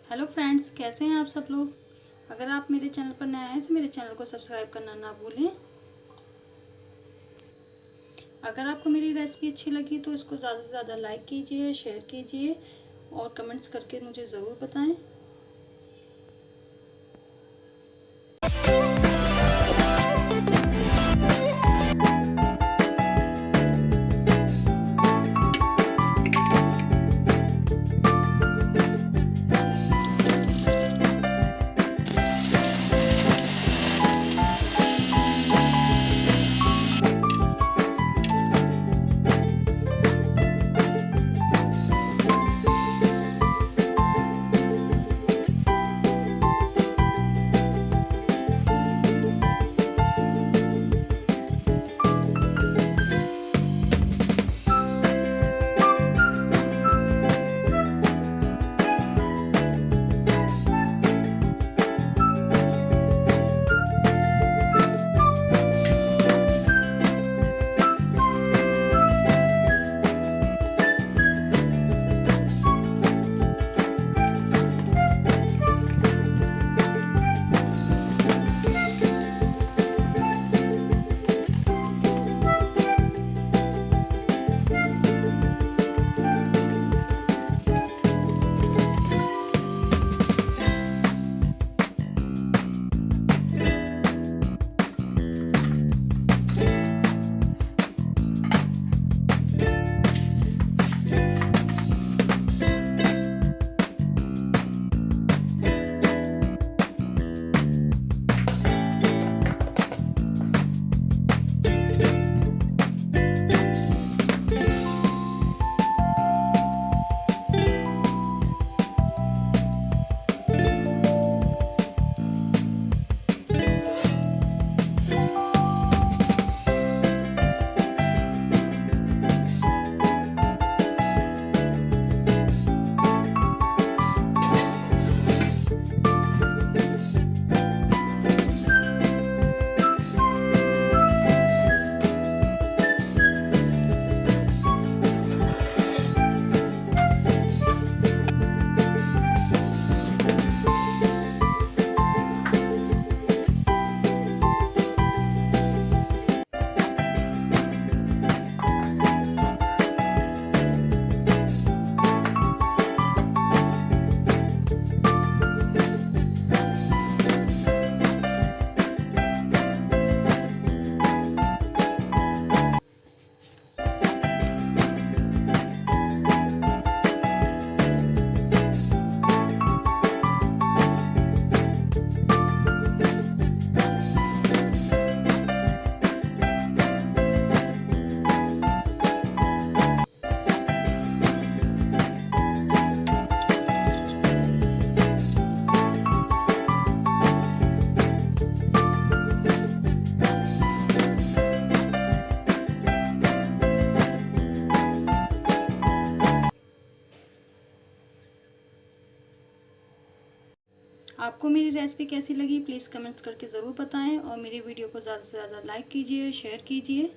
Hello friends, कैसे हैं आप सब लोग। अगर आप मेरे चैनल पर नए हैं तो मेरे चैनल को सब्सक्राइब करना ना भूलें। अगर आपको मेरी रेसिपी अच्छी लगी तो इसको ज़्यादा से ज़्यादा लाइक कीजिए, शेयर कीजिए और कमेंट्स करके मुझे ज़रूर बताएं। आपको मेरी रेसिपी कैसी लगी प्लीज़ कमेंट्स करके ज़रूर बताएं और मेरी वीडियो को ज़्यादा से ज़्यादा लाइक कीजिए, शेयर कीजिए।